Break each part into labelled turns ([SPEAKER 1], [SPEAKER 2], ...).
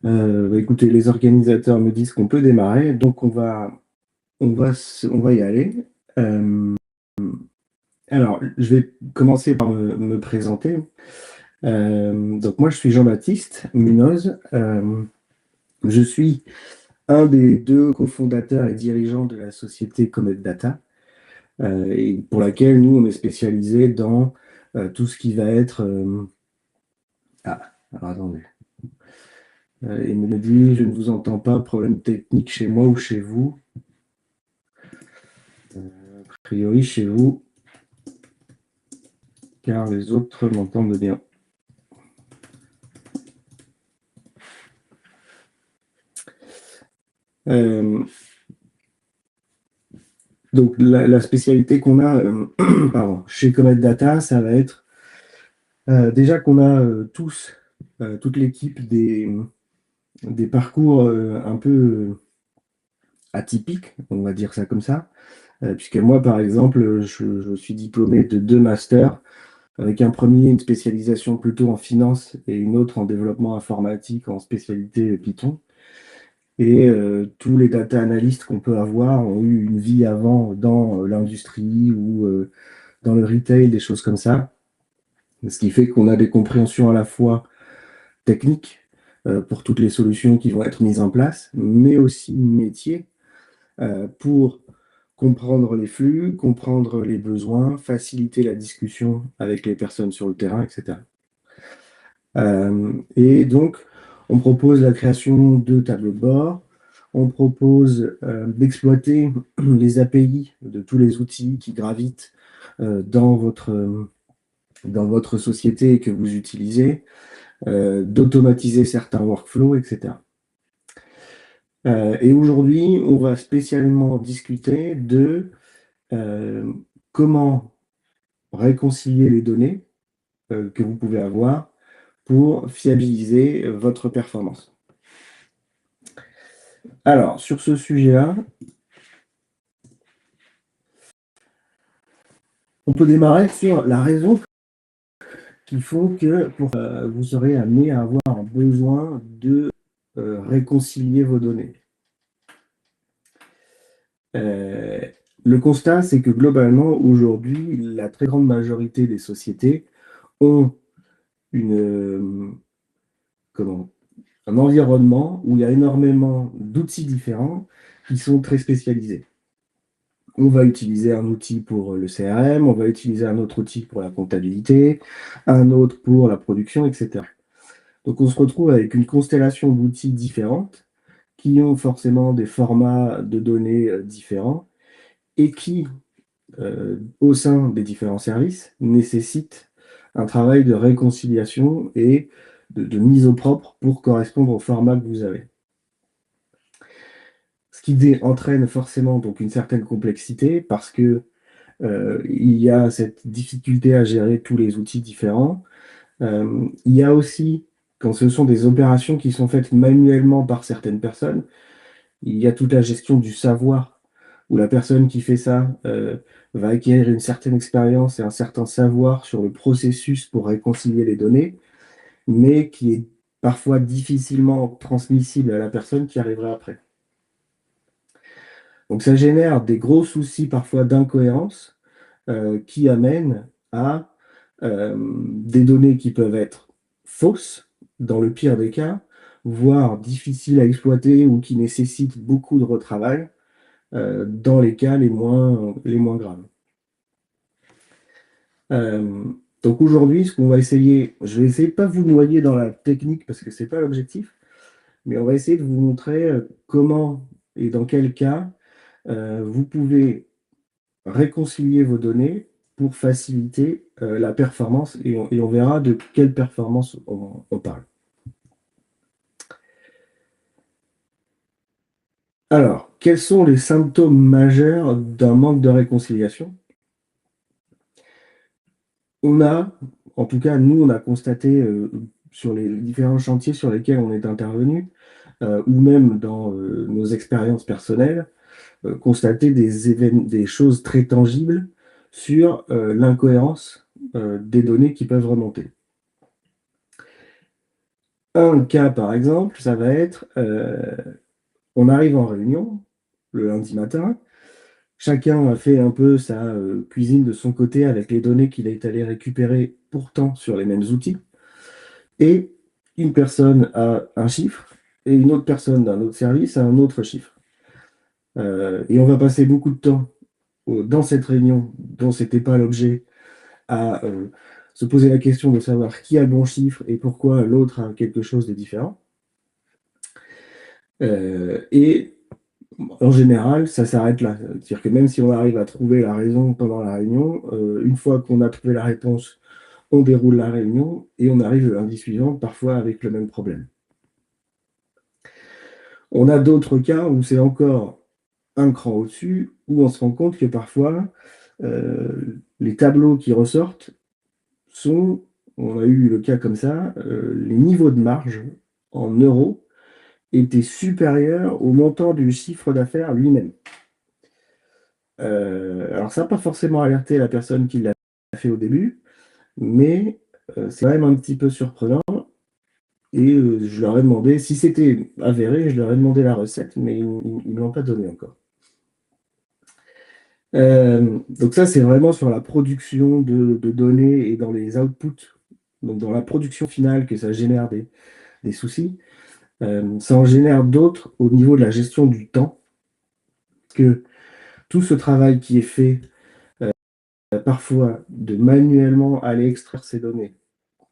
[SPEAKER 1] Écoutez, les organisateurs me disent qu'on peut démarrer, donc on va y aller. Euh, alors, je vais commencer par me présenter. Donc, moi, je suis Jean-Baptiste Munoz. Je suis un des deux cofondateurs et dirigeants de la société Comet Data, et pour laquelle nous, on est spécialisé dans tout ce qui va être. Ah, alors attendez. Il me dit, je ne vous entends pas, problème technique chez moi ou chez vous. A priori, chez vous, car les autres m'entendent bien. Euh, donc, la spécialité qu'on a pardon, chez Comet Data, ça va être déjà qu'on a tous, toute l'équipe, des parcours un peu atypiques, on va dire ça comme ça. Puisque moi, par exemple, je suis diplômé de 2 masters, avec un premier, une spécialisation plutôt en finance et une autre en développement informatique en spécialité Python. Et tous les data analystes qu'on peut avoir ont eu une vie avant dans l'industrie ou dans le retail, des choses comme ça. Ce qui fait qu'on a des compréhensions à la fois techniques pour toutes les solutions qui vont être mises en place, mais aussi métiers pour comprendre les flux, comprendre les besoins, faciliter la discussion avec les personnes sur le terrain, etc. Et donc, on propose la création de tableaux de bord, on propose d'exploiter les API de tous les outils qui gravitent dans votre société et que vous utilisez, d'automatiser certains workflows, etc. Et aujourd'hui, on va spécialement discuter de comment réconcilier les données que vous pouvez avoir pour fiabiliser votre performance. Alors, sur ce sujet-là, on peut démarrer sur la raison qu'il faut que vous serez amené à avoir un besoin de réconcilier vos données. Euh, le constat, c'est que globalement, aujourd'hui, la très grande majorité des sociétés ont comment, un environnement où il y a énormément d'outils différents qui sont très spécialisés. On va utiliser un outil pour le CRM, on va utiliser un autre outil pour la comptabilité, un autre pour la production, etc. Donc on se retrouve avec une constellation d'outils différentes qui ont forcément des formats de données différents et qui, au sein des différents services, nécessitent un travail de réconciliation et de mise au propre pour correspondre au format que vous avez. Ce qui entraîne forcément donc une certaine complexité parce que il y a cette difficulté à gérer tous les outils différents. Il y a aussi, quand ce sont des opérations qui sont faites manuellement par certaines personnes, il y a toute la gestion du savoir, où la personne qui fait ça va acquérir une certaine expérience et un certain savoir sur le processus pour réconcilier les données, mais qui est parfois difficilement transmissible à la personne qui arrivera après. Donc ça génère des gros soucis parfois d'incohérence qui amènent à des données qui peuvent être fausses, dans le pire des cas, voire difficiles à exploiter ou qui nécessitent beaucoup de retravail, dans les cas les moins graves. Euh, donc aujourd'hui, ce qu'on va essayer, je vais essayer de ne pas vous noyer dans la technique parce que ce n'est pas l'objectif, mais on va essayer de vous montrer comment et dans quel cas vous pouvez réconcilier vos données pour faciliter la performance et on verra de quelle performance on parle. Alors, quels sont les symptômes majeurs d'un manque de réconciliation? On a, en tout cas, nous, on a constaté sur les différents chantiers sur lesquels on est intervenu, ou même dans nos expériences personnelles, constater des choses très tangibles sur l'incohérence des données qui peuvent remonter. Un cas, par exemple, ça va être, on arrive en réunion le lundi matin, chacun a fait un peu sa cuisine de son côté avec les données qu'il est allé récupérer pourtant sur les mêmes outils, et une personne a un chiffre et une autre personne d'un autre service a un autre chiffre. Et on va passer beaucoup de temps dans cette réunion dont c'était pas l'objet à se poser la question de savoir qui a le bon chiffre et pourquoi l'autre a quelque chose de différent. Et en général, ça s'arrête là. C'est-à-dire que même si on arrive à trouver la raison pendant la réunion, une fois qu'on a trouvé la réponse, on déroule la réunion et on arrive le lundi suivant, parfois avec le même problème. On a d'autres cas où c'est encore un cran au-dessus, où on se rend compte que parfois, les tableaux qui ressortent sont, on a eu le cas comme ça, les niveaux de marge en euros étaient supérieurs au montant du chiffre d'affaires lui-même. Alors ça n'a pas forcément alerté la personne qui l'a fait au début, mais c'est quand même un petit peu surprenant. Et je leur ai demandé, si c'était avéré, je leur ai demandé la recette, mais ils ne me l'ont pas donné encore. Donc ça, c'est vraiment sur la production de données et dans les outputs, donc dans la production finale que ça génère des soucis. Ça en génère d'autres au niveau de la gestion du temps, que tout ce travail qui est fait parfois de manuellement aller extraire ces données,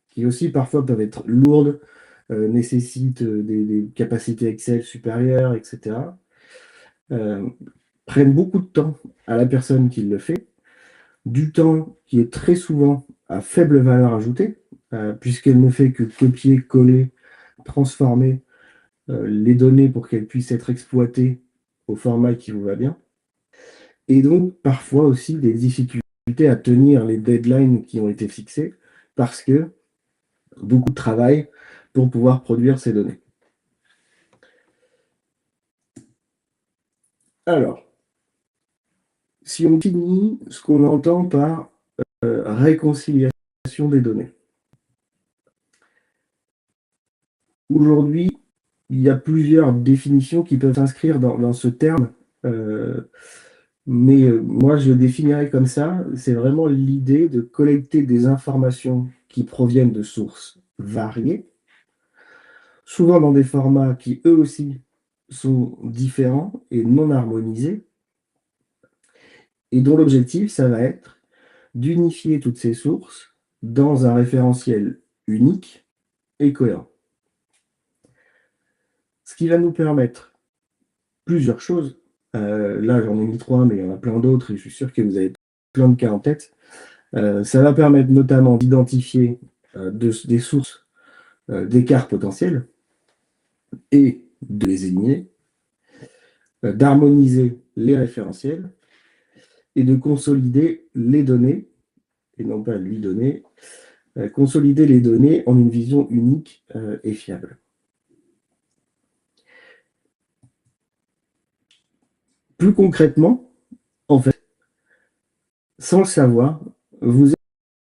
[SPEAKER 1] qui aussi parfois peuvent être lourdes, nécessitent des capacités Excel supérieures, etc., prennent beaucoup de temps à la personne qui le fait, du temps qui est très souvent à faible valeur ajoutée, puisqu'elle ne fait que copier, coller, transformer les données pour qu'elles puissent être exploitées au format qui vous va bien. Et donc, parfois aussi des difficultés à tenir les deadlines qui ont été fixées, parce que beaucoup de travail pour pouvoir produire ces données. Alors, si on finit ce qu'on entend par réconciliation des données. Aujourd'hui, il y a plusieurs définitions qui peuvent s'inscrire dans ce terme, mais moi je le définirais comme ça, c'est vraiment l'idée de collecter des informations qui proviennent de sources variées, souvent dans des formats qui eux aussi sont différents et non harmonisés, et dont l'objectif, ça va être d'unifier toutes ces sources dans un référentiel unique et cohérent. Ce qui va nous permettre plusieurs choses. Là, j'en ai mis 3, mais il y en a plein d'autres et je suis sûr que vous avez plein de cas en tête. Ça va permettre notamment d'identifier des sources d'écarts potentiels et de les éliminer, d'harmoniser les référentiels et de consolider les données, et non pas lui donner, consolider les données en une vision unique et fiable. Plus concrètement, en fait, sans le savoir, vous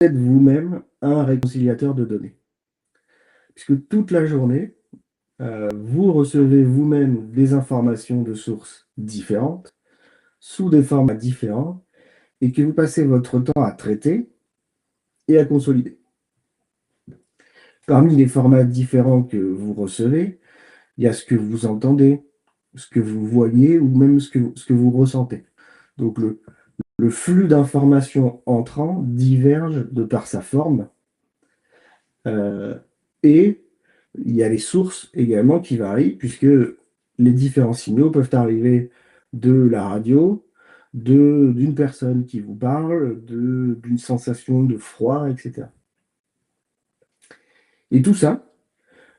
[SPEAKER 1] êtes vous-même un réconciliateur de données. Puisque toute la journée, vous recevez vous-même des informations de sources différentes, sous des formats différents, et que vous passez votre temps à traiter et à consolider. Parmi les formats différents que vous recevez, il y a ce que vous entendez, ce que vous voyez ou même ce que vous ressentez. Donc le flux d'informations entrant diverge de par sa forme et il y a les sources également qui varient puisque les différents signaux peuvent arriver de la radio, d'une personne qui vous parle, d'une sensation de froid, etc. Et tout ça,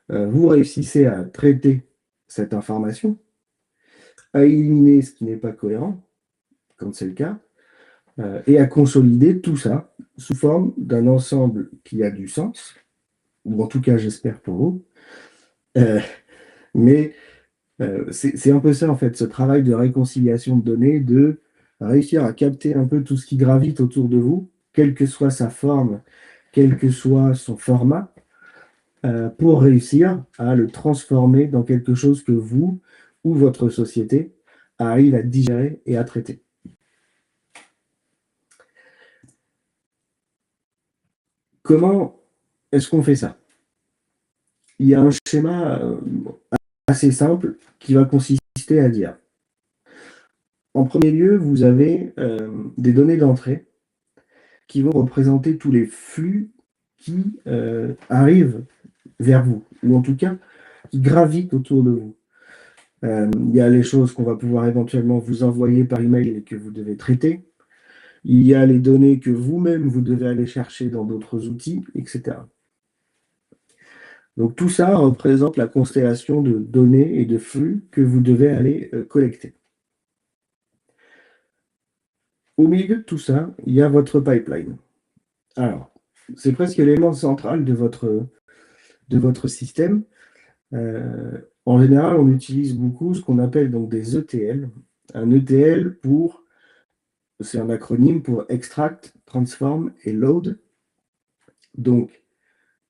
[SPEAKER 1] vous réussissez à traiter cette information, à éliminer ce qui n'est pas cohérent, quand c'est le cas, et à consolider tout ça sous forme d'un ensemble qui a du sens, ou en tout cas j'espère pour vous. Mais c'est un peu ça en fait, ce travail de réconciliation de données, de réussir à capter un peu tout ce qui gravite autour de vous, quelle que soit sa forme, quel que soit son format, pour réussir à le transformer dans quelque chose que vous ou votre société arrive à digérer et à traiter. Comment est-ce qu'on fait ça? Il y a un schéma assez simple qui va consister à dire, en premier lieu, vous avez des données d'entrée qui vont représenter tous les flux qui arrivent vers vous, ou en tout cas qui gravitent autour de vous. Il y a les choses qu'on va pouvoir éventuellement vous envoyer par email et que vous devez traiter. Il y a les données que vous-même, vous devez aller chercher dans d'autres outils, etc. Donc tout ça représente la constellation de données et de flux que vous devez aller collecter. Au milieu de tout ça, il y a votre pipeline. Alors, c'est presque l'élément central de votre système. En général, on utilise beaucoup ce qu'on appelle donc des ETL. Un ETL c'est un acronyme pour Extract, Transform et Load. Donc,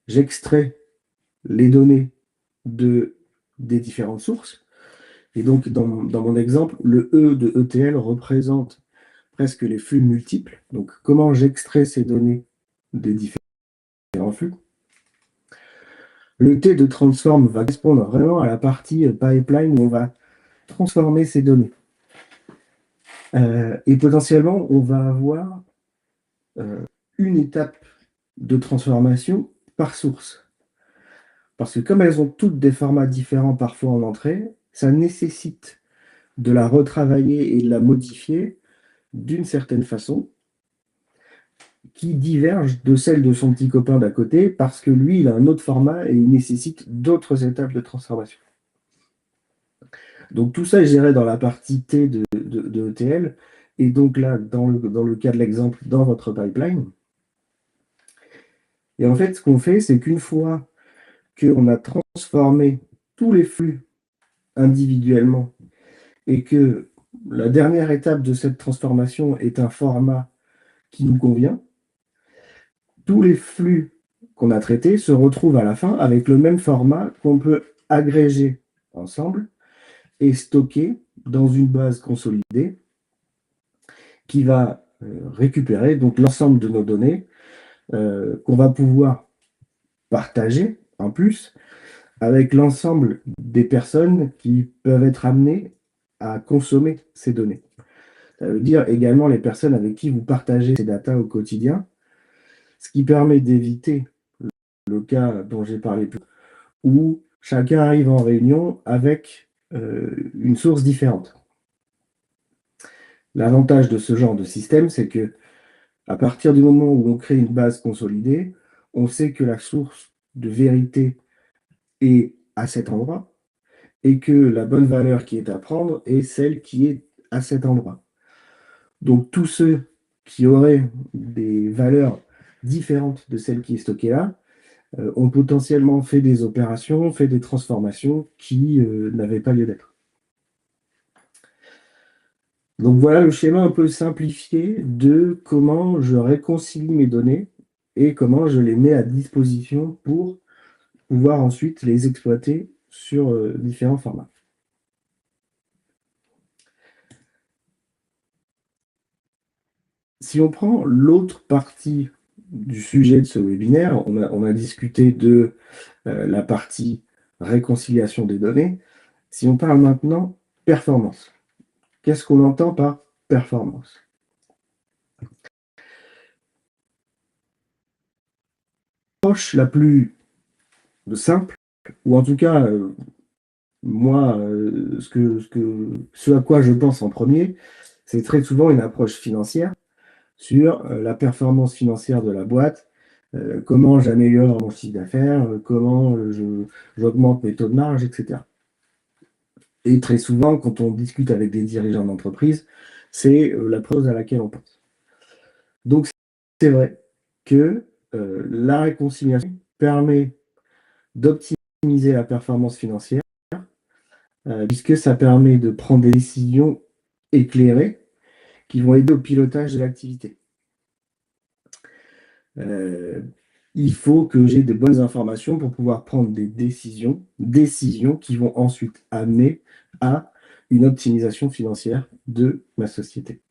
[SPEAKER 1] j'extrais les données des différentes sources. Et donc, dans mon exemple, le E de ETL représente presque les flux multiples. Donc, comment j'extrais ces données des différents flux. Le T de transform va correspondre vraiment à la partie pipeline où on va transformer ces données. Et potentiellement, on va avoir une étape de transformation par source. Parce que comme elles ont toutes des formats différents parfois en entrée, ça nécessite de la retravailler et de la modifier d'une certaine façon qui diverge de celle de son petit copain d'à côté parce que lui, il a un autre format et il nécessite d'autres étapes de transformation. Donc tout ça est géré dans la partie T de ETL. Et donc là, dans le cas de l'exemple, dans votre pipeline. Et en fait, ce qu'on fait, c'est qu'une fois qu'on a transformé tous les flux individuellement et que la dernière étape de cette transformation est un format qui nous convient, tous les flux qu'on a traités se retrouvent à la fin avec le même format qu'on peut agréger ensemble et stocker dans une base consolidée qui va récupérer donc l'ensemble de nos données qu'on va pouvoir partager en plus avec l'ensemble des personnes qui peuvent être amenées à consommer ces données. Ça veut dire également les personnes avec qui vous partagez ces datas au quotidien, ce qui permet d'éviter le cas dont j'ai parlé plus tôt, où chacun arrive en réunion avec une source différente. L'avantage de ce genre de système, c'est que à partir du moment où on crée une base consolidée, on sait que la source de vérité est à cet endroit et que la bonne valeur qui est à prendre est celle qui est à cet endroit. Donc tous ceux qui auraient des valeurs différentes de celle qui est stockée là ont potentiellement fait des opérations, fait des transformations qui n'avaient pas lieu d'être. Donc voilà le schéma un peu simplifié de comment je réconcilie mes données et comment je les mets à disposition pour pouvoir ensuite les exploiter sur différents formats. Si on prend l'autre partie du sujet de ce webinaire, on a discuté de la partie réconciliation des données. Si on parle maintenant performance, qu'est-ce qu'on entend par performance? L'approche la plus simple, ou en tout cas, moi, ce à quoi je pense en premier, c'est très souvent une approche financière sur la performance financière de la boîte, comment j'améliore mon chiffre d'affaires, comment j'augmente mes taux de marge, etc. Et très souvent, quand on discute avec des dirigeants d'entreprise, c'est la prose à laquelle on pense. Donc, c'est vrai que la réconciliation permet d'optimiser la performance financière, puisque ça permet de prendre des décisions éclairées qui vont aider au pilotage de l'activité. il faut que j'ai des bonnes informations pour pouvoir prendre des décisions qui vont ensuite amener à une optimisation financière de ma société.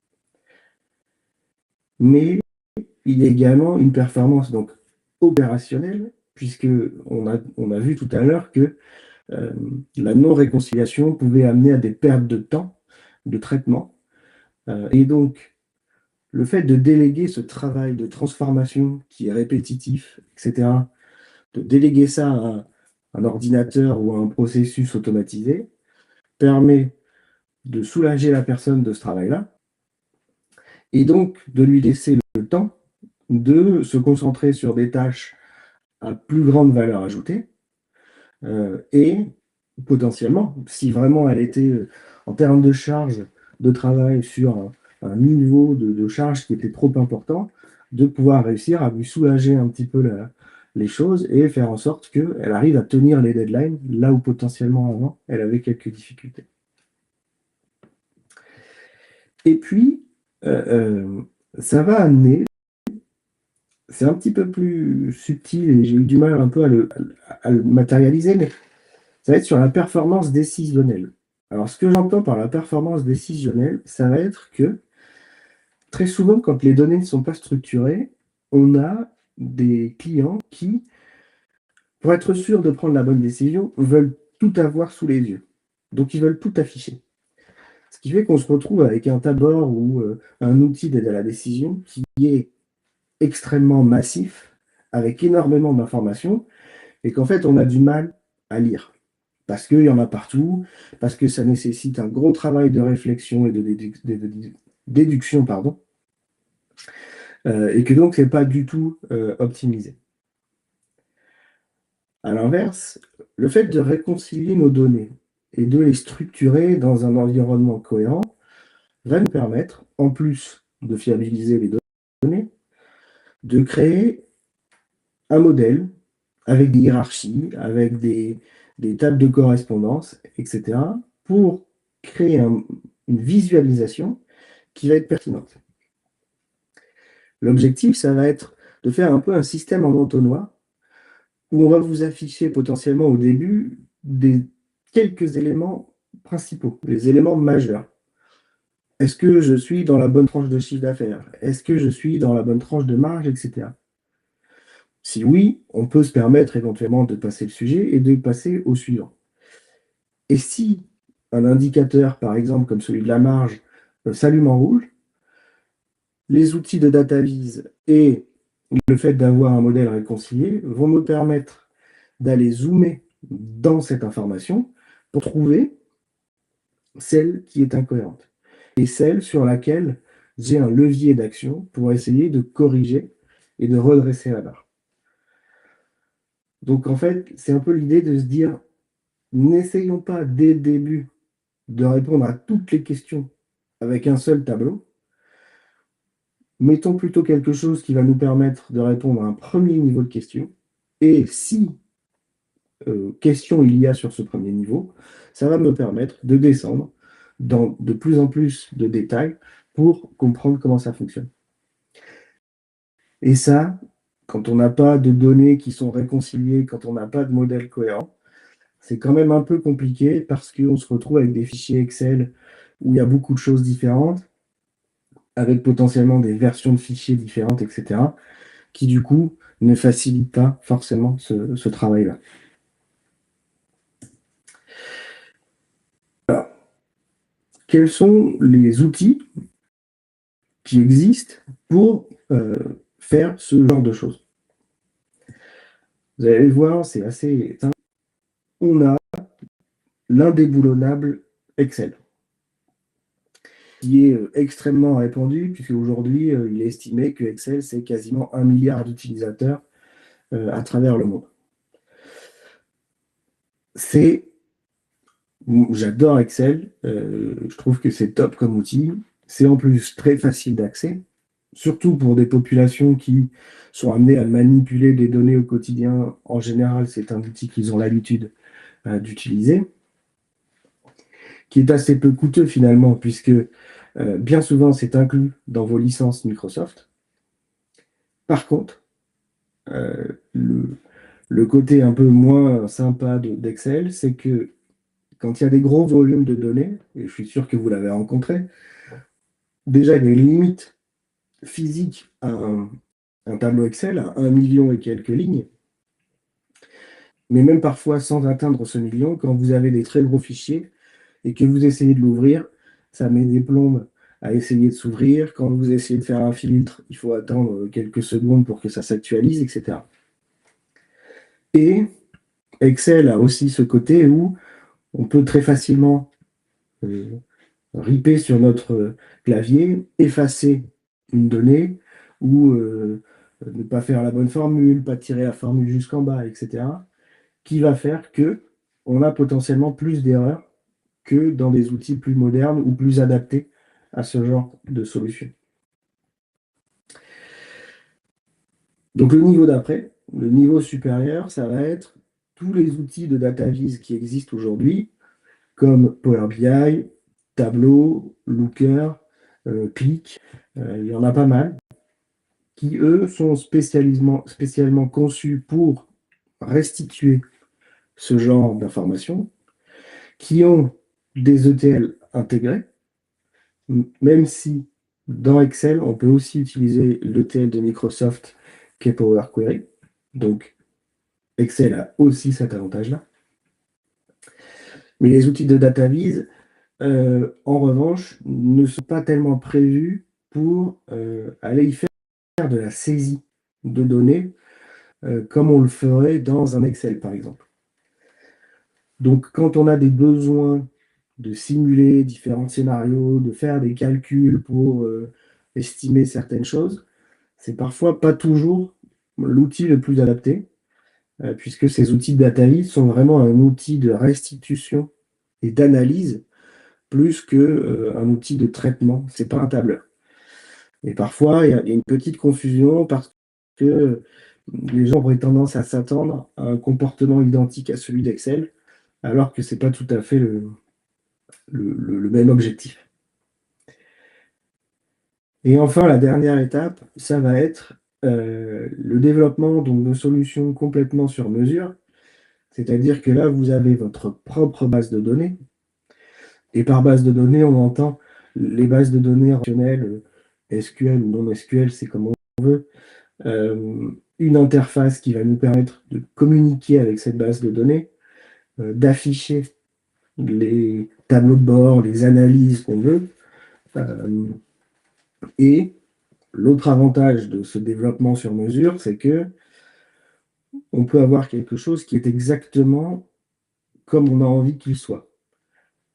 [SPEAKER 1] Mais il y a également une performance donc opérationnelle, puisque on a vu tout à l'heure que la non-réconciliation pouvait amener à des pertes de temps de traitement. Et donc, le fait de déléguer ce travail de transformation qui est répétitif, etc., de déléguer ça à un ordinateur ou à un processus automatisé, permet de soulager la personne de ce travail-là et donc de lui laisser le temps de se concentrer sur des tâches à plus grande valeur ajoutée et potentiellement, si vraiment elle était en termes de charge de travail sur un niveau de charge qui était trop important, de pouvoir réussir à lui soulager un petit peu les choses et faire en sorte qu'elle arrive à tenir les deadlines là où potentiellement avant elle avait quelques difficultés. Et puis, ça va amener, c'est un petit peu plus subtil et j'ai eu du mal un peu à le matérialiser, mais ça va être sur la performance décisionnelle. Alors, ce que j'entends par la performance décisionnelle, ça va être que très souvent, quand les données ne sont pas structurées, on a des clients qui, pour être sûrs de prendre la bonne décision, veulent tout avoir sous les yeux. Donc, ils veulent tout afficher. Ce qui fait qu'on se retrouve avec un tableau ou un outil d'aide à la décision qui est extrêmement massif, avec énormément d'informations, et qu'en fait, on a du mal à lire. Parce qu'il y en a partout, parce que ça nécessite un gros travail de réflexion et de déduction, pardon, et que donc, ce n'est pas du tout optimisé. À l'inverse, le fait de réconcilier nos données et de les structurer dans un environnement cohérent va nous permettre, en plus de fiabiliser les données, de créer un modèle avec des hiérarchies, avec des tables de correspondance, etc., pour créer une visualisation qui va être pertinente. L'objectif, ça va être de faire un peu un système en entonnoir où on va vous afficher potentiellement au début quelques éléments principaux, les éléments majeurs. Est-ce que je suis dans la bonne tranche de chiffre d'affaires? Est-ce que je suis dans la bonne tranche de marge, etc. Si oui, on peut se permettre éventuellement de passer le sujet et de passer au suivant. Et si un indicateur, par exemple, comme celui de la marge, s'allume en rouge, les outils de DataVis et le fait d'avoir un modèle réconcilié vont me permettre d'aller zoomer dans cette information pour trouver celle qui est incohérente et celle sur laquelle j'ai un levier d'action pour essayer de corriger et de redresser la barre. Donc en fait, c'est un peu l'idée de se dire, n'essayons pas dès le début de répondre à toutes les questions avec un seul tableau. Mettons plutôt quelque chose qui va nous permettre de répondre à un premier niveau de questions. Et si question il y a sur ce premier niveau, ça va me permettre de descendre dans de plus en plus de détails pour comprendre comment ça fonctionne. Et ça, quand on n'a pas de données qui sont réconciliées, quand on n'a pas de modèle cohérent, c'est quand même un peu compliqué parce qu'on se retrouve avec des fichiers Excel où il y a beaucoup de choses différentes, avec potentiellement des versions de fichiers différentes, etc., qui du coup ne facilitent pas forcément ce travail-là. Alors, quels sont les outils qui existent pour faire ce genre de choses? Vous allez voir, c'est assez simple. On a l'indéboulonnable Excel, qui est extrêmement répandu, puisque aujourd'hui, il est estimé que Excel, c'est quasiment 1 milliard d'utilisateurs à travers le monde. J'adore Excel, je trouve que c'est top comme outil. C'est en plus très facile d'accès, surtout pour des populations qui sont amenées à manipuler des données au quotidien. En général, c'est un outil qu'ils ont l'habitude d'utiliser, qui est assez peu coûteux finalement, puisque bien souvent c'est inclus dans vos licences Microsoft. Par contre, Le côté un peu moins sympa d'Excel, c'est que quand il y a des gros volumes de données, et je suis sûr que vous l'avez rencontré, déjà il y a une limite physique à un tableau Excel, à 1 million et quelques lignes, mais même parfois sans atteindre ce million, quand vous avez des très gros fichiers et que vous essayez de l'ouvrir, ça met des plombes à essayer de s'ouvrir. Quand vous essayez de faire un filtre, il faut attendre quelques secondes pour que ça s'actualise, etc. Et Excel a aussi ce côté où on peut très facilement euh, ripper sur notre clavier, effacer une donnée ou ne pas faire la bonne formule, pas tirer la formule jusqu'en bas, etc., qui va faire que on a potentiellement plus d'erreurs que dans des outils plus modernes ou plus adaptés à ce genre de solution. Donc le niveau d'après, le niveau supérieur, ça va être tous les outils de data viz qui existent aujourd'hui, comme Power BI, Tableau, Looker, Qlik, il y en a pas mal, qui eux sont spécialement conçus pour restituer ce genre d'informations, qui ont des ETL intégrés, même si dans Excel, on peut aussi utiliser l'ETL de Microsoft qui est Power Query. Donc Excel a aussi cet avantage-là. Mais les outils de data viz, en revanche, ne sont pas tellement prévus pour aller y faire de la saisie de données comme on le ferait dans un Excel, par exemple. Donc, quand on a des besoins de simuler différents scénarios, de faire des calculs pour estimer certaines choses, c'est parfois pas toujours l'outil le plus adapté, puisque ces outils de data viz sont vraiment un outil de restitution et d'analyse plus qu'un outil de traitement. C'est pas un tableur. Et parfois, il y a une petite confusion parce que les gens auraient tendance à s'attendre à un comportement identique à celui d'Excel, alors que c'est pas tout à fait le même objectif. Et enfin, la dernière étape, ça va être le développement donc, de solutions complètement sur mesure. C'est-à-dire que là, vous avez votre propre base de données. Et par base de données, on entend les bases de données relationnelles, SQL ou non SQL, c'est comme on veut. Une interface qui va nous permettre de communiquer avec cette base de données, d'afficher les tableaux de bord, les analyses qu'on veut. Et l'autre avantage de ce développement sur mesure, c'est que on peut avoir quelque chose qui est exactement comme on a envie qu'il soit.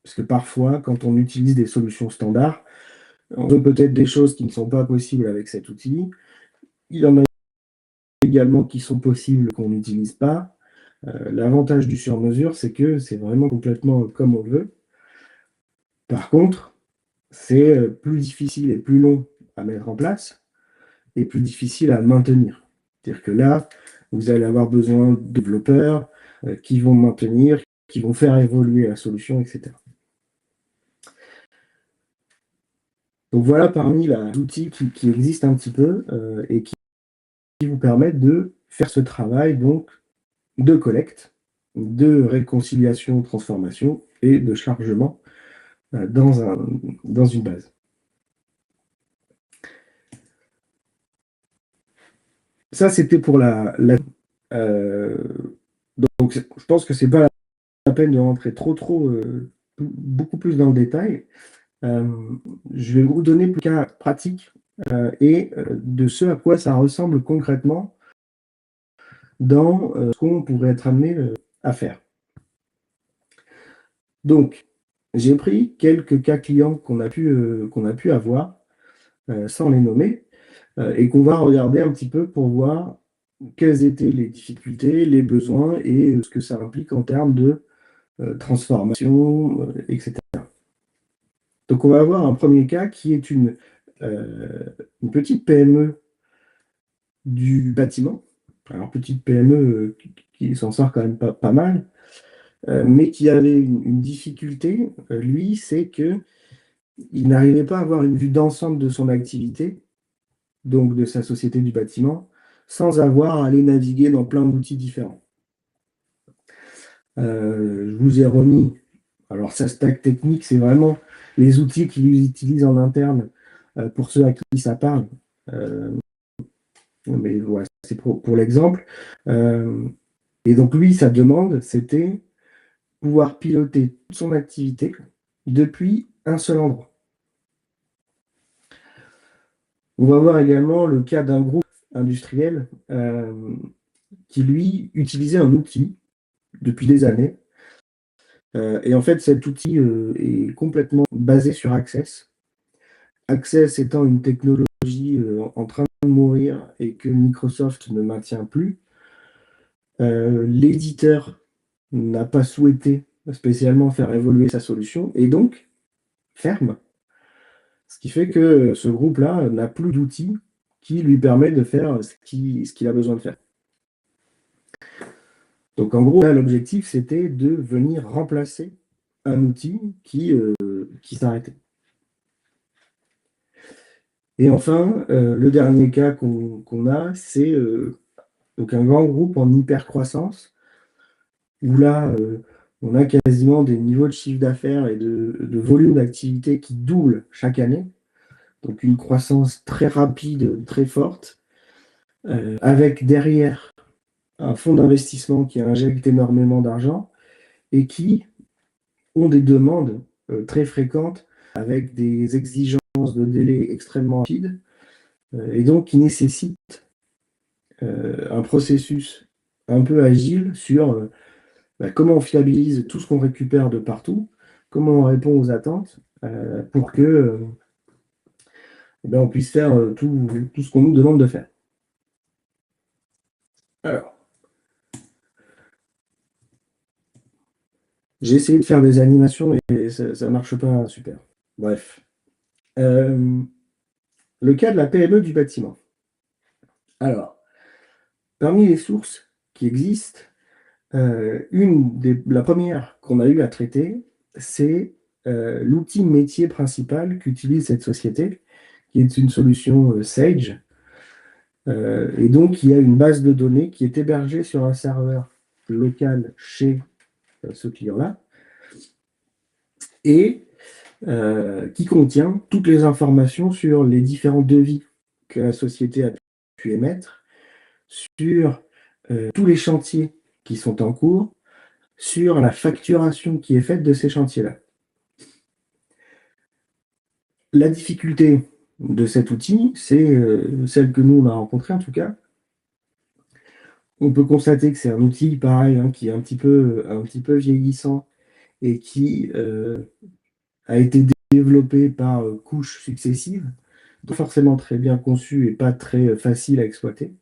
[SPEAKER 1] Parce que parfois, quand on utilise des solutions standards, on veut peut-être des choses qui ne sont pas possibles avec cet outil. Il y en a également qui sont possibles qu'on n'utilise pas. L'avantage du sur-mesure, c'est que c'est vraiment complètement comme on veut. Par contre, c'est plus difficile et plus long à mettre en place et plus difficile à maintenir. C'est-à-dire que là, vous allez avoir besoin de développeurs qui vont maintenir, qui vont faire évoluer la solution, etc. Donc voilà parmi les outils qui existent un petit peu et qui vous permettent de faire ce travail donc de collecte, de réconciliation, transformation et de chargement dans une base. Ça, c'était pour euh, donc, je pense que c'est pas la peine de rentrer beaucoup plus dans le détail. Je vais vous donner plus cas pratiques et de ce à quoi ça ressemble concrètement dans ce qu'on pourrait être amené à faire. Donc, j'ai pris quelques cas clients qu'on a pu avoir, sans les nommer, et qu'on va regarder un petit peu pour voir quelles étaient les difficultés, les besoins et ce que ça implique en termes de transformation, etc. Donc, on va avoir un premier cas qui est une petite PME du bâtiment. Alors, petite PME qui s'en sort quand même pas mal, mais qui avait une difficulté, lui, c'est que il n'arrivait pas à avoir une vue d'ensemble de son activité, donc de sa société du bâtiment, sans avoir à aller naviguer dans plein d'outils différents. Je vous ai remis, alors sa stack technique, c'est vraiment les outils qu'ils utilisent en interne pour ceux à qui ça parle. Mais voilà, c'est pour l'exemple. Et donc lui, sa demande, c'était pouvoir piloter toute son activité depuis un seul endroit. On va voir également le cas d'un groupe industriel qui, lui, utilisait un outil depuis des années. Et en fait, cet outil est complètement basé sur Access. Access étant une technologie en train de mourir et que Microsoft ne maintient plus, l'éditeur n'a pas souhaité spécialement faire évoluer sa solution et donc ferme. Ce qui fait que ce groupe-là n'a plus d'outils qui lui permet de faire ce qu'il a besoin de faire. Donc en gros, là, l'objectif, c'était de venir remplacer un outil qui s'arrêtait. Et enfin, le dernier cas qu'on a, c'est donc un grand groupe en hyper-croissance, où là, on a quasiment des niveaux de chiffre d'affaires et de volume d'activité qui doublent chaque année. Donc une croissance très rapide, très forte, avec derrière un fonds d'investissement qui injecte énormément d'argent et qui ont des demandes très fréquentes avec des exigences de délai extrêmement rapides et donc qui nécessitent un processus un peu agile sur comment on fiabilise tout ce qu'on récupère de partout, comment on répond aux attentes pour que on puisse faire tout ce qu'on nous demande de faire. Alors, j'ai essayé de faire des animations et ça ne marche pas super. Bref. Le cas de la PME du bâtiment. Alors, parmi les sources qui existent, la première qu'on a eu à traiter, c'est l'outil métier principal qu'utilise cette société, qui est une solution Sage. Et donc, il y a une base de données qui est hébergée sur un serveur local chez ce client-là et qui contient toutes les informations sur les différents devis que la société a pu émettre, sur tous les chantiers qui sont en cours, sur la facturation qui est faite de ces chantiers-là. La difficulté de cet outil, c'est celle que nous, on a rencontrée en tout cas. On peut constater que c'est un outil, pareil, qui est un petit peu vieillissant et qui a été développé par couches successives, pas forcément très bien conçu et pas très facile à exploiter.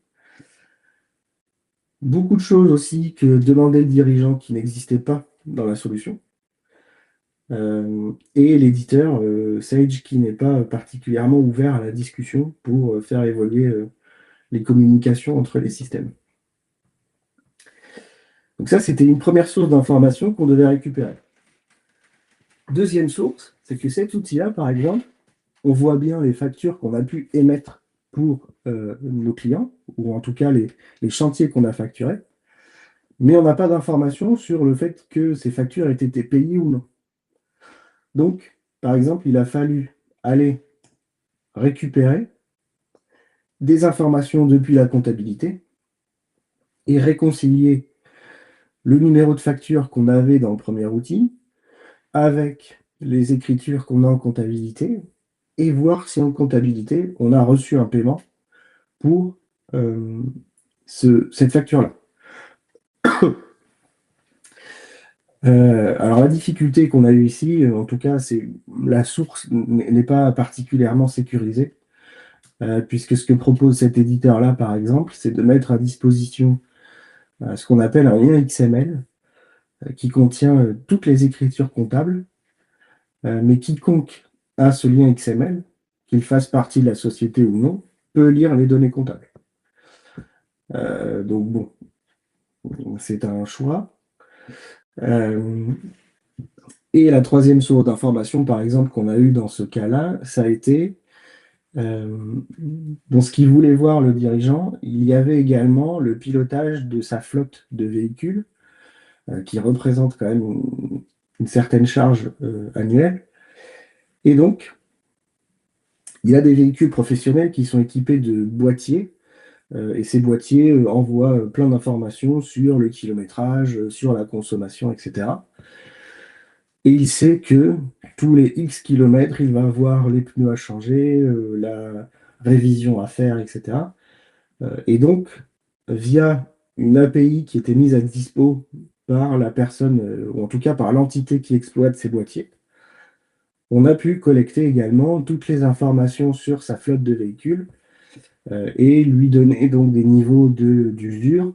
[SPEAKER 1] Beaucoup de choses aussi que demandait le dirigeant qui n'existaient pas dans la solution. Et l'éditeur Sage qui n'est pas particulièrement ouvert à la discussion pour faire évoluer les communications entre les systèmes. Donc ça, c'était une première source d'information qu'on devait récupérer. Deuxième source, c'est que cet outil-là, par exemple, on voit bien les factures qu'on a pu émettre pour nos clients, ou en tout cas les chantiers qu'on a facturés, mais on n'a pas d'informations sur le fait que ces factures aient été payées ou non. Donc, par exemple, il a fallu aller récupérer des informations depuis la comptabilité et réconcilier le numéro de facture qu'on avait dans le premier outil avec les écritures qu'on a en comptabilité et voir si en comptabilité, on a reçu un paiement pour cette facture-là. Alors la difficulté qu'on a eue ici, en tout cas, c'est la source n'est pas particulièrement sécurisée, puisque ce que propose cet éditeur-là, par exemple, c'est de mettre à disposition ce qu'on appelle un lien XML qui contient toutes les écritures comptables, mais quiconque a ce lien XML, qu'il fasse partie de la société ou non, peut lire les données comptables. Donc bon, c'est un choix. Et la troisième source d'information, par exemple, qu'on a eue dans ce cas-là, ça a été Dans ce qu'il voulait voir, le dirigeant, il y avait également le pilotage de sa flotte de véhicules, qui représente quand même une certaine charge annuelle. Et donc, il y a des véhicules professionnels qui sont équipés de boîtiers, et ces boîtiers envoient plein d'informations sur le kilométrage, sur la consommation, etc. Et il sait que tous les X kilomètres, il va avoir les pneus à changer, la révision à faire, etc. Et donc, via une API qui était mise à dispo par la personne, ou en tout cas par l'entité qui exploite ces boîtiers, on a pu collecter également toutes les informations sur sa flotte de véhicules et lui donner donc des niveaux d'usure,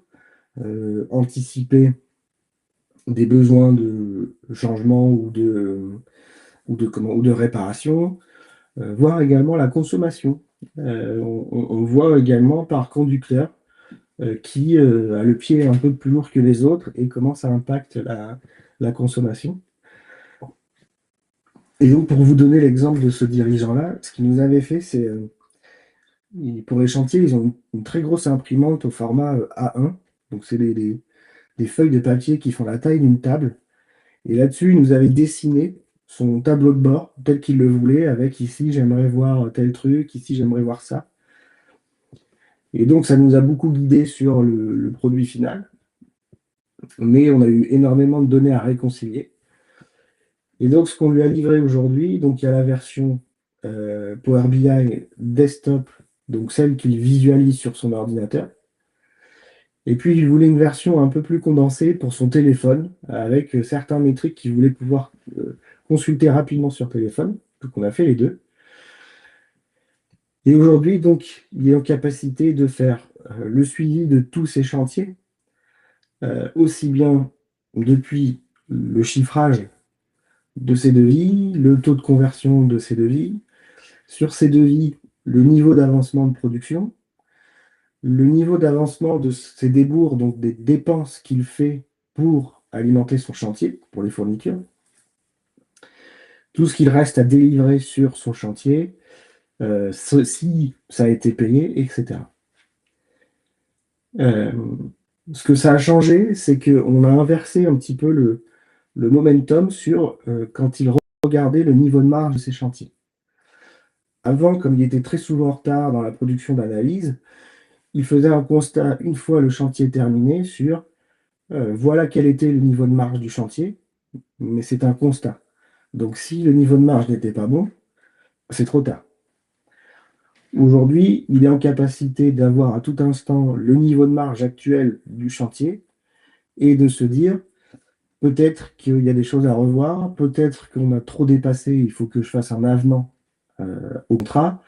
[SPEAKER 1] anticiper des besoins de changement ou de réparation, voir également la consommation. On voit également par conducteur qui a le pied un peu plus lourd que les autres et comment ça impacte la consommation. Et donc, pour vous donner l'exemple de ce dirigeant-là, ce qu'il nous avait fait, c'est pour les chantiers, ils ont une très grosse imprimante au format A1. Donc, c'est des feuilles de papier qui font la taille d'une table. Et là-dessus, il nous avait dessiné son tableau de bord tel qu'il le voulait, avec ici, j'aimerais voir tel truc, ici, j'aimerais voir ça. Et donc, ça nous a beaucoup guidé sur le produit final. Mais on a eu énormément de données à réconcilier. Et donc, ce qu'on lui a livré aujourd'hui, donc il y a la version Power BI desktop, donc celle qu'il visualise sur son ordinateur. Et puis, il voulait une version un peu plus condensée pour son téléphone, avec certains métriques qu'il voulait pouvoir consulter rapidement sur téléphone. Donc, on a fait les deux. Et aujourd'hui, donc, il est en capacité de faire le suivi de tous ces chantiers, aussi bien depuis le chiffrage de ces devis, le taux de conversion de ces devis, sur ces devis, le niveau d'avancement de production, le niveau d'avancement de ses débours, donc des dépenses qu'il fait pour alimenter son chantier, pour les fournitures, tout ce qu'il reste à délivrer sur son chantier, si ça a été payé, etc. Ce que ça a changé, c'est qu'on a inversé un petit peu le momentum sur quand il regardait le niveau de marge de ses chantiers. Avant, comme il était très souvent en retard dans la production d'analyse, il faisait un constat une fois le chantier terminé sur voilà quel était le niveau de marge du chantier, mais c'est un constat. Donc si le niveau de marge n'était pas bon, c'est trop tard. Aujourd'hui, il est en capacité d'avoir à tout instant le niveau de marge actuel du chantier et de se dire peut-être qu'il y a des choses à revoir, peut-être qu'on a trop dépassé, il faut que je fasse un avenant au contrat,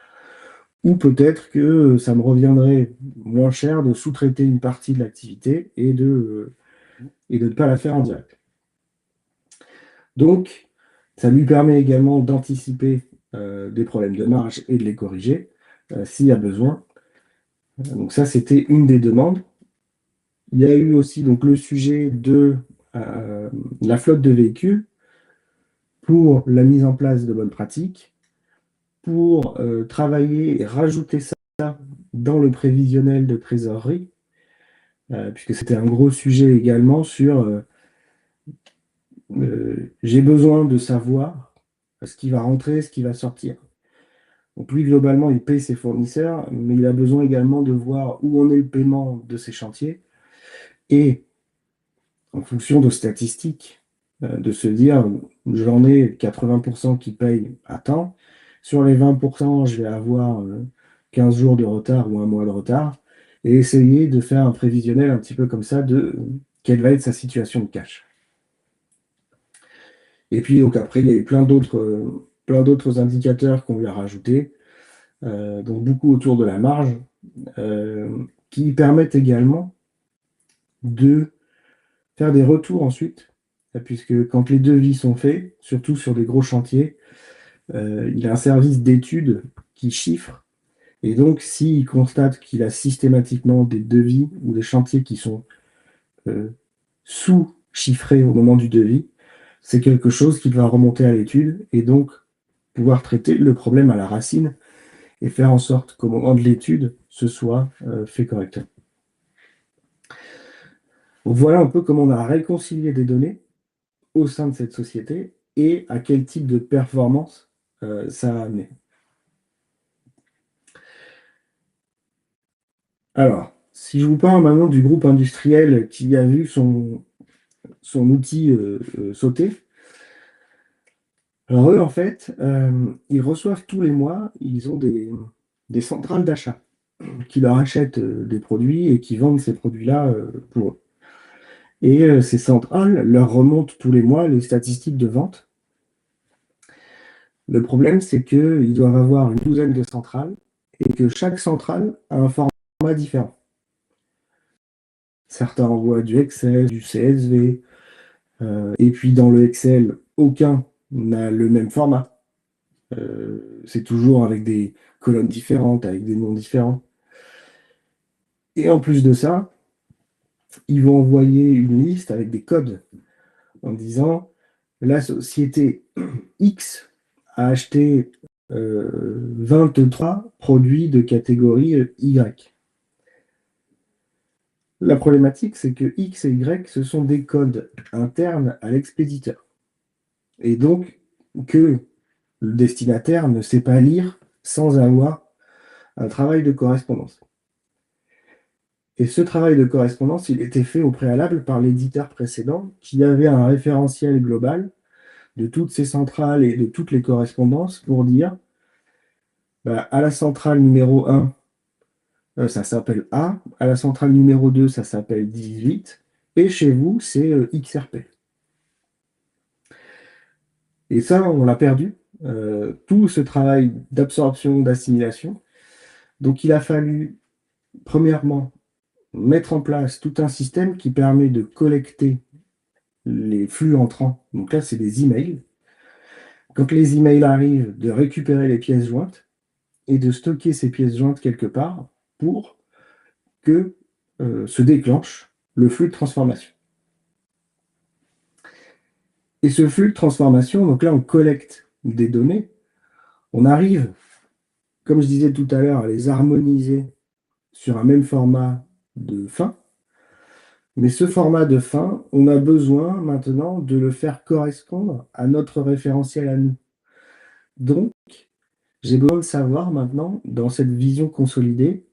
[SPEAKER 1] ou peut-être que ça me reviendrait moins cher de sous-traiter une partie de l'activité et de ne pas la faire en direct. Donc, ça lui permet également d'anticiper des problèmes de marge et de les corriger s'il y a besoin. Donc ça, c'était une des demandes. Il y a eu aussi donc, le sujet de la flotte de véhicules pour la mise en place de bonnes pratiques, pour travailler et rajouter ça dans le prévisionnel de trésorerie, puisque c'était un gros sujet également sur j'ai besoin de savoir ce qui va rentrer, ce qui va sortir. Donc lui, globalement, il paye ses fournisseurs, mais il a besoin également de voir où en est le paiement de ses chantiers et, en fonction de statistiques, de se dire, j'en ai 80% qui payent à temps, sur les 20%, je vais avoir 15 jours de retard ou un mois de retard, et essayer de faire un prévisionnel un petit peu comme ça de quelle va être sa situation de cash. Et puis, donc après, il y a eu plein d'autres indicateurs qu'on lui a rajoutés, donc beaucoup autour de la marge, qui permettent également de faire des retours ensuite, puisque quand les devis sont faits, surtout sur des gros chantiers, il a un service d'études qui chiffre, et donc s'il constate qu'il a systématiquement des devis ou des chantiers qui sont sous-chiffrés au moment du devis, c'est quelque chose qui va remonter à l'étude, et donc pouvoir traiter le problème à la racine et faire en sorte qu'au moment de l'étude, ce soit fait correctement. Donc voilà un peu comment on a réconcilié des données au sein de cette société et à quel type de performance ça a amené. Alors, si je vous parle maintenant du groupe industriel qui a vu son outil sauter, alors eux, en fait, ils reçoivent tous les mois, ils ont des centrales d'achat qui leur achètent des produits et qui vendent ces produits-là pour eux. Et ces centrales leur remontent tous les mois les statistiques de vente. Le problème, c'est qu'ils doivent avoir une douzaine de centrales et que chaque centrale a un format différent. Certains envoient du Excel, du CSV, et puis dans le Excel, aucun n'a le même format. C'est toujours avec des colonnes différentes, avec des noms différents. Et en plus de ça, ils vont envoyer une liste avec des codes en disant la société X a acheté 23 produits de catégorie Y. La problématique, c'est que X et Y, ce sont des codes internes à l'expéditeur. Et donc, que le destinataire ne sait pas lire sans avoir un travail de correspondance. Et ce travail de correspondance, il était fait au préalable par l'éditeur précédent qui avait un référentiel global de toutes ces centrales et de toutes les correspondances pour dire à la centrale numéro 1, ça s'appelle A, à la centrale numéro 2, ça s'appelle 18, et chez vous, c'est XRP. Et ça, on l'a perdu, tout ce travail d'absorption, d'assimilation. Donc il a fallu, premièrement, mettre en place tout un système qui permet de collecter les flux entrants. Donc là, c'est des emails. Quand les emails arrivent, de récupérer les pièces jointes et de stocker ces pièces jointes quelque part pour que se déclenche le flux de transformation. Et ce flux de transformation, donc là, on collecte des données, on arrive, comme je disais tout à l'heure, à les harmoniser sur un même format de fin. Mais ce format de fin, on a besoin maintenant de le faire correspondre à notre référentiel à nous. Donc, j'ai besoin de savoir maintenant, dans cette vision consolidée,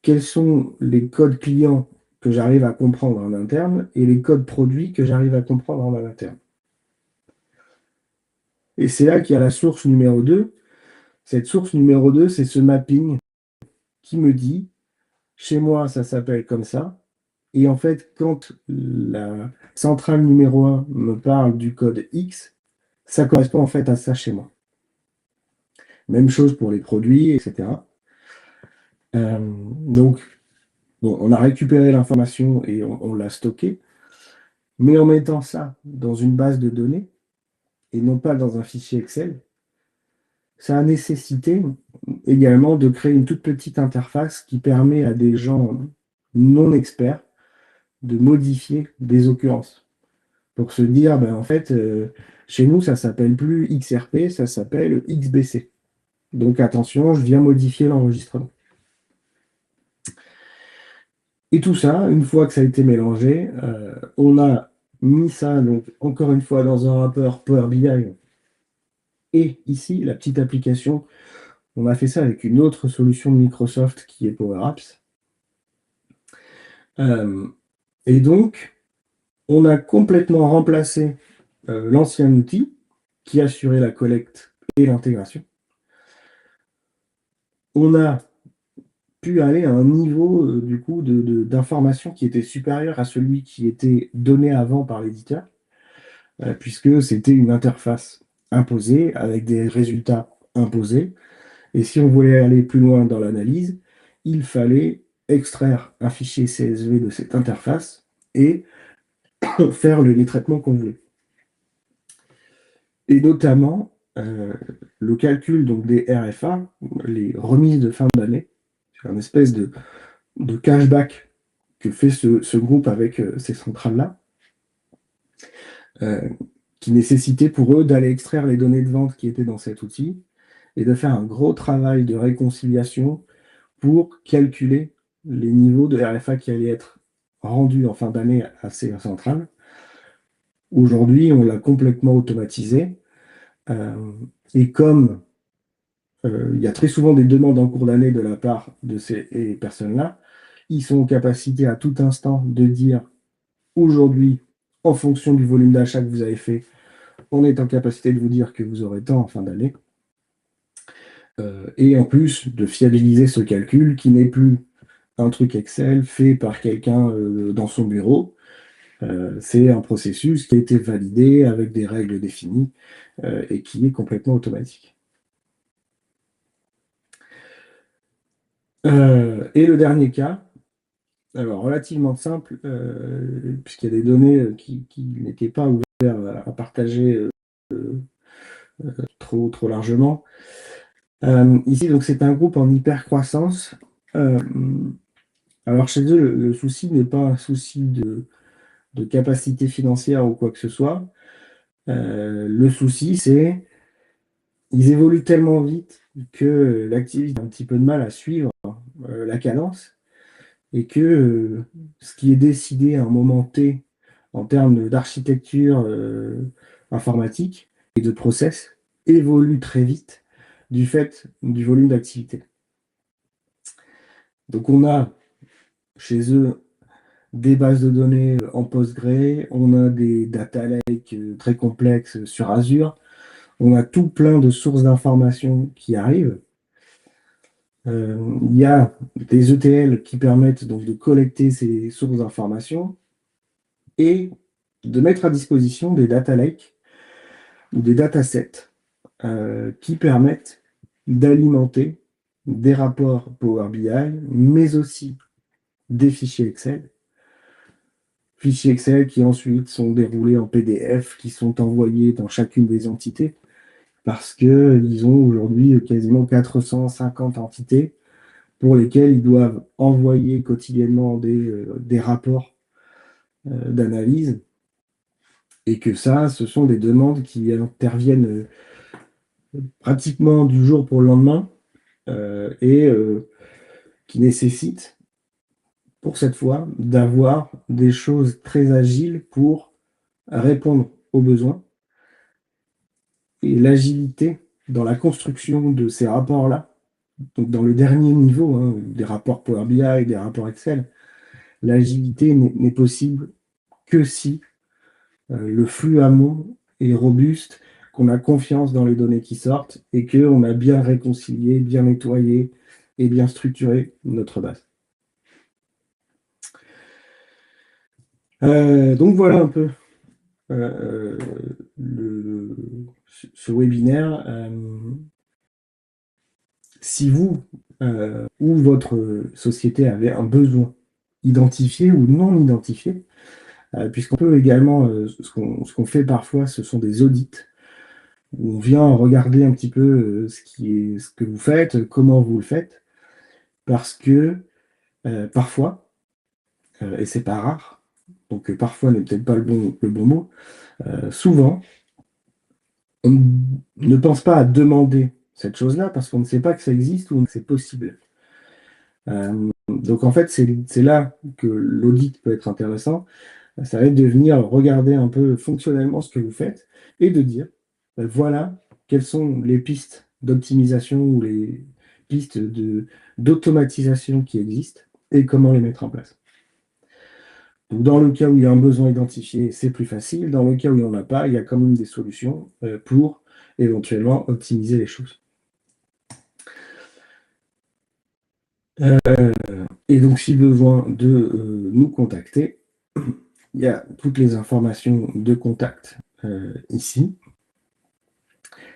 [SPEAKER 1] quels sont les codes clients que j'arrive à comprendre en interne et les codes produits que j'arrive à comprendre en interne. Et c'est là qu'il y a la source numéro 2. Cette source numéro 2, c'est ce mapping qui me dit, chez moi, ça s'appelle comme ça. Et en fait, quand la centrale numéro 1 me parle du code X, ça correspond en fait à ça chez moi. Même chose pour les produits, etc. Donc, bon, on a récupéré l'information et on l'a stockée, mais en mettant ça dans une base de données et non pas dans un fichier Excel, ça a nécessité également de créer une toute petite interface qui permet à des gens non experts de modifier des occurrences. Pour se dire, en fait, chez nous, ça s'appelle plus XRP, ça s'appelle XBC. Donc attention, je viens modifier l'enregistrement. Et tout ça, une fois que ça a été mélangé, on a mis ça, donc encore une fois, dans un rapport Power BI. Et ici, la petite application, on a fait ça avec une autre solution de Microsoft qui est Power Apps. Et donc, on a complètement remplacé l'ancien outil qui assurait la collecte et l'intégration. On a pu aller à un niveau du coup d'information qui était supérieur à celui qui était donné avant par l'éditeur, puisque c'était une interface imposée avec des résultats imposés. Et si on voulait aller plus loin dans l'analyse, il fallait extraire un fichier CSV de cette interface et faire les traitements qu'on voulait. Et notamment, le calcul donc, des RFA, les remises de fin d'année, c'est une espèce de cashback que fait ce groupe avec ces centrales-là, qui nécessitait pour eux d'aller extraire les données de vente qui étaient dans cet outil et de faire un gros travail de réconciliation pour calculer les niveaux de RFA qui allaient être rendus en fin d'année à ces centrales. Aujourd'hui, on l'a complètement automatisé. Et comme il y a très souvent des demandes en cours d'année de la part de ces personnes-là, ils sont en capacité à tout instant de dire aujourd'hui, en fonction du volume d'achat que vous avez fait, on est en capacité de vous dire que vous aurez tant en fin d'année. Et en plus de fiabiliser ce calcul qui n'est plus un truc Excel fait par quelqu'un dans son bureau. C'est un processus qui a été validé avec des règles définies et qui est complètement automatique. Et le dernier cas, alors relativement simple, puisqu'il y a des données qui n'étaient pas ouvertes à partager trop largement. Ici, donc, c'est un groupe en hyper-croissance. Alors chez eux, le souci n'est pas un souci de capacité financière ou quoi que ce soit. Le souci, c'est ils évoluent tellement vite que l'activiste a un petit peu de mal à suivre la cadence et que ce qui est décidé à un moment T en termes d'architecture informatique et de process évolue très vite du fait du volume d'activité. Donc on a chez eux des bases de données en Postgre, on a des data lakes très complexes sur Azure, on a tout plein de sources d'informations qui arrivent. Il y a des ETL qui permettent donc de collecter ces sources d'informations et de mettre à disposition des data lakes ou des datasets qui permettent d'alimenter des rapports Power BI, mais aussi des fichiers Excel. Fichiers Excel qui ensuite sont déroulés en PDF, qui sont envoyés dans chacune des entités, parce qu'ils ont aujourd'hui quasiment 450 entités pour lesquelles ils doivent envoyer quotidiennement des rapports d'analyse, et que ça, ce sont des demandes qui interviennent pratiquement du jour pour le lendemain, et qui nécessitent, pour cette fois, d'avoir des choses très agiles pour répondre aux besoins. Et l'agilité dans la construction de ces rapports-là, donc dans le dernier niveau, hein, des rapports Power BI, des rapports Excel, l'agilité n'est possible que si le flux amont est robuste, qu'on a confiance dans les données qui sortent et qu'on a bien réconcilié, bien nettoyé et bien structuré notre base. Donc voilà un peu ce webinaire. Si vous ou votre société avait un besoin identifié ou non identifié, puisqu'on peut également, ce qu'on fait parfois, ce sont des audits, où on vient regarder un petit peu ce que vous faites, comment vous le faites, parce que parfois, et c'est pas rare, donc parfois n'est peut-être pas le bon mot, souvent, on ne pense pas à demander cette chose-là parce qu'on ne sait pas que ça existe ou que c'est possible. Donc en fait, c'est là que l'audit peut être intéressant. Ça va être de venir regarder un peu fonctionnellement ce que vous faites et de dire, voilà, quelles sont les pistes d'optimisation ou les pistes d'automatisation qui existent et comment les mettre en place. Donc, dans le cas où il y a un besoin identifié, c'est plus facile. Dans le cas où il n'y en a pas, il y a quand même des solutions pour éventuellement optimiser les choses. Et donc, si besoin de nous contacter, il y a toutes les informations de contact ici.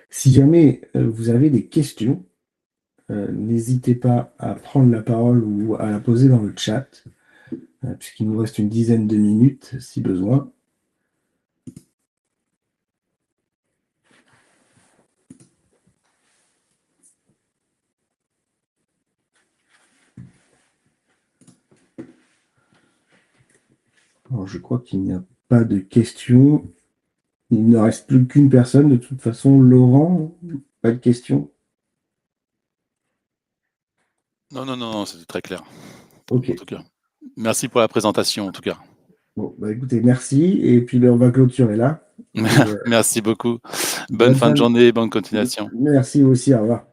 [SPEAKER 1] Si jamais vous avez des questions, n'hésitez pas à prendre la parole ou à la poser dans le chat, puisqu'il nous reste une dizaine de minutes si besoin. Alors, je crois qu'il n'y a pas de questions. Il ne reste plus qu'une personne. De toute façon, Laurent, pas de questions.
[SPEAKER 2] Non, non, non, non, c'était très clair,
[SPEAKER 1] Ok.
[SPEAKER 2] en tout cas. Merci pour la présentation, en tout cas.
[SPEAKER 1] Bon, bah écoutez, merci. Et puis ben, on va clôturer là. Et,
[SPEAKER 2] Merci beaucoup. Bonne
[SPEAKER 1] bonne
[SPEAKER 2] fin
[SPEAKER 1] fin
[SPEAKER 2] de
[SPEAKER 1] de...
[SPEAKER 2] journée, bonne continuation.
[SPEAKER 1] Merci aussi, au revoir.